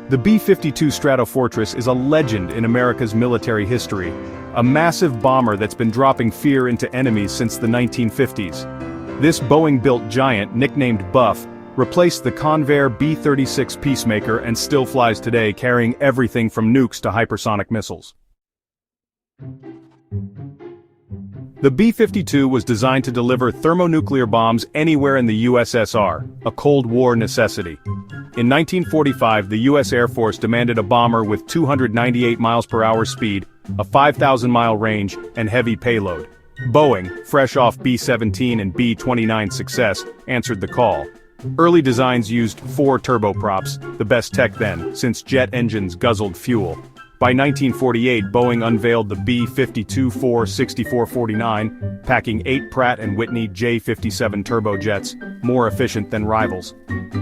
The B-52 Stratofortress is a legend in America's military history, a massive bomber that's been dropping fear into enemies since the 1950s. This Boeing-built giant, nicknamed Buff, replaced the Convair B-36 Peacemaker and still flies today, carrying everything from nukes to hypersonic missiles. The B-52 was designed to deliver thermonuclear bombs anywhere in the USSR, a Cold War necessity. In 1945, the U.S. Air Force demanded a bomber with 298 miles per hour speed, a 5,000-mile range, and heavy payload. Boeing, fresh off B-17 and B-29 success, answered the call. Early designs used 4 turboprops, the best tech then, since jet engines guzzled fuel. By 1948, Boeing unveiled the B-52 packing 8 Pratt & Whitney J57 turbojets, more efficient than rivals.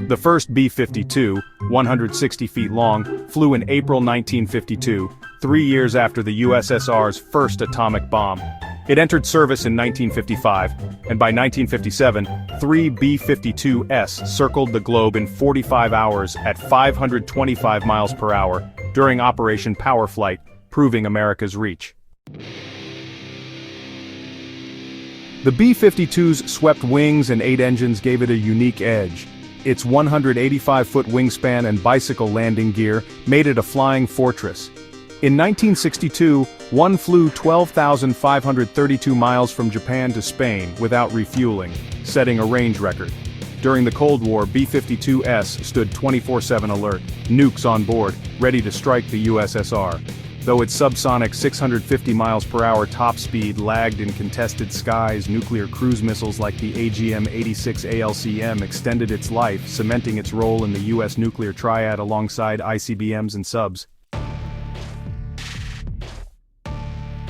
The first B-52, 160 feet long, flew in April 1952, 3 years after the USSR's first atomic bomb. It entered service in 1955, and by 1957, 3 B-52s circled the globe in 45 hours at 525 miles per hour during Operation Power Flight, proving America's reach. The B-52's swept wings and 8 engines gave it a unique edge. Its 185-foot wingspan and bicycle landing gear made it a flying fortress. In 1962, one flew 12,532 miles from Japan to Spain without refueling, setting a range record. During the Cold War, B-52s stood 24/7 alert, nukes on board, ready to strike the USSR. Though its subsonic 650 miles per hour top speed lagged in contested skies, nuclear cruise missiles like the AGM-86 ALCM extended its life, cementing its role in the U.S. nuclear triad alongside ICBMs and subs.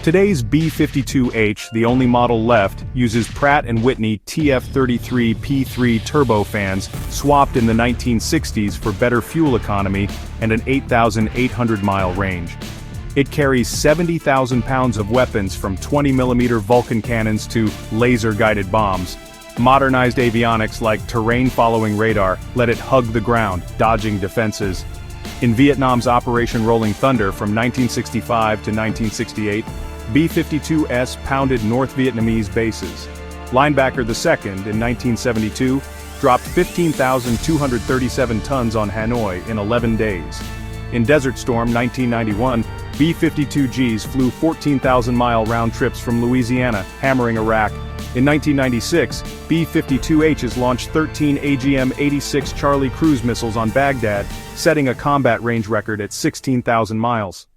Today's B-52H, the only model left, uses Pratt & Whitney TF-33P3 turbofans swapped in the 1960s for better fuel economy and an 8,800-mile range. It carries 70,000 pounds of weapons from 20mm Vulcan cannons to laser-guided bombs. Modernized avionics like terrain-following radar let it hug the ground, dodging defenses. In Vietnam's Operation Rolling Thunder from 1965 to 1968, B-52s pounded North Vietnamese bases. Linebacker II, in 1972, dropped 15,237 tons on Hanoi in 11 days. In Desert Storm 1991, B-52Gs flew 14,000-mile round trips from Louisiana, hammering Iraq. In 1996, B-52Hs launched 13 AGM-86 Charlie cruise missiles on Baghdad, setting a combat range record at 16,000 miles.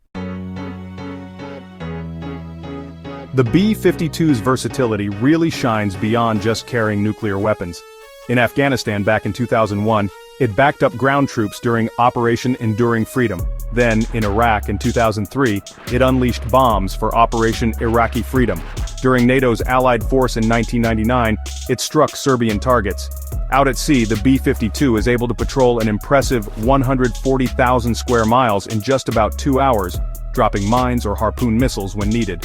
The B-52's versatility really shines beyond just carrying nuclear weapons. In Afghanistan back in 2001, it backed up ground troops during Operation Enduring Freedom. Then, in Iraq in 2003, it unleashed bombs for Operation Iraqi Freedom. During NATO's Allied force in 1999, it struck Serbian targets. Out at sea, the B-52 is able to patrol an impressive 140,000 square miles in just about 2 hours, dropping mines or harpoon missiles when needed.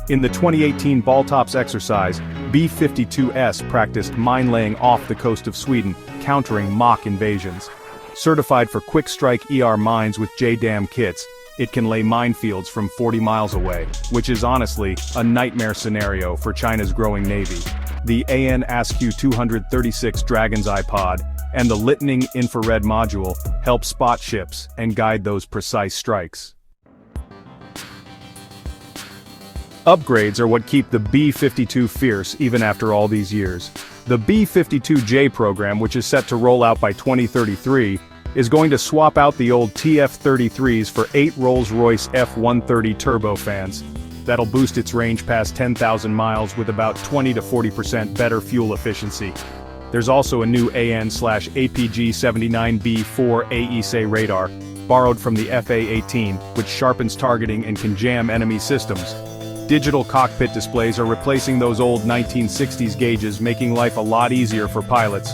In the 2018 Balltops exercise, B-52s practiced mine-laying off the coast of Sweden, countering mock invasions. Certified for quick-strike ER mines with JDAM kits, it can lay minefields from 40 miles away, which is honestly a nightmare scenario for China's growing navy. The AN/ASQ-236 Dragon's iPod and the Lightning infrared module help spot ships and guide those precise strikes. Upgrades are what keep the B-52 fierce even after all these years. The B-52J program, which is set to roll out by 2033, is going to swap out the old TF-33s for 8 Rolls-Royce F-130 turbofans. That'll boost its range past 10,000 miles with about 20 to 40% better fuel efficiency. There's also a new AN/APG-79B4 AESA radar, borrowed from the FA-18, which sharpens targeting and can jam enemy systems. Digital cockpit displays are replacing those old 1960s gauges, making life a lot easier for pilots.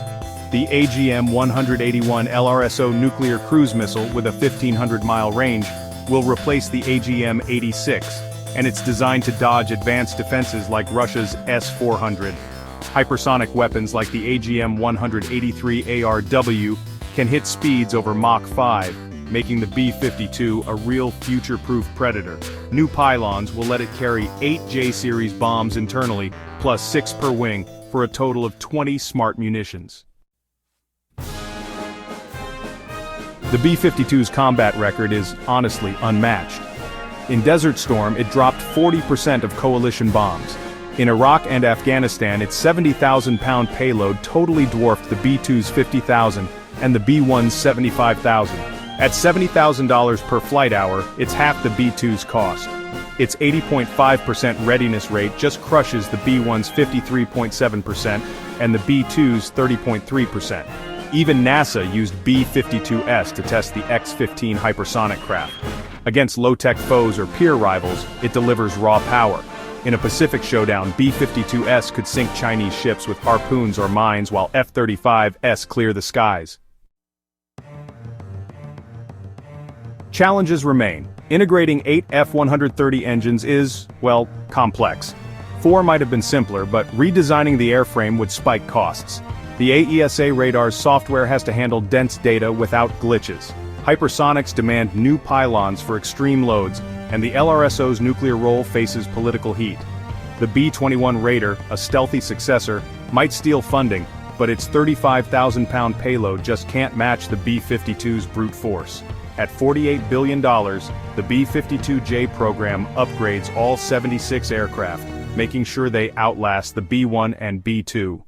The AGM-181 LRSO nuclear cruise missile with a 1,500-mile range will replace the AGM-86, and it's designed to dodge advanced defenses like Russia's S-400. Hypersonic weapons like the AGM-183 ARW can hit speeds over Mach 5, making the B-52 a real future-proof predator. New pylons will let it carry 8 J-series bombs internally, plus 6 per wing, for a total of 20 smart munitions. The B-52's combat record is honestly unmatched. In Desert Storm, it dropped 40% of coalition bombs. In Iraq and Afghanistan, its 70,000-pound payload totally dwarfed the B-2's 50,000 and the B-1's 75,000. At $70,000 per flight hour, it's half the B-2's cost. Its 80.5% readiness rate just crushes the B-1's 53.7% and the B-2's 30.3%. Even NASA used B-52S to test the X-15 hypersonic craft. Against low-tech foes or peer rivals, it delivers raw power. In a Pacific showdown, B-52S could sink Chinese ships with harpoons or mines while F-35s clear the skies. Challenges remain. Integrating 8 F-130 engines is, well, complex. 4 might have been simpler, but redesigning the airframe would spike costs. The AESA radar's software has to handle dense data without glitches. Hypersonics demand new pylons for extreme loads, and the LRSO's nuclear role faces political heat. The B-21 Raider, a stealthy successor, might steal funding, but its 35,000-pound payload just can't match the B-52's brute force. At $48 billion, the B-52J program upgrades all 76 aircraft, making sure they outlast the B-1 and B-2.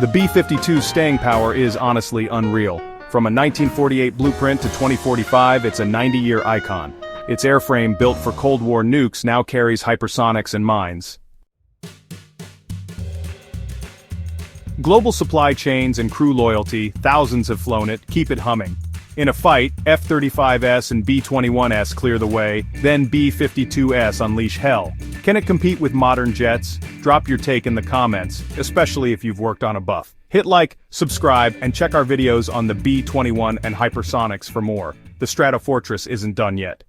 The B-52's staying power is honestly unreal. From a 1948 blueprint to 2045, it's a 90-year icon. Its airframe, built for Cold War nukes, now carries hypersonics and mines. Global supply chains and crew loyalty, thousands have flown it, keep it humming. In a fight, F-35S and B-21S clear the way, then B-52S unleash hell. Can it compete with modern jets? Drop your take in the comments, especially if you've worked on a buff. Hit like, subscribe, and check our videos on the B-21 and hypersonics for more. The Stratofortress isn't done yet.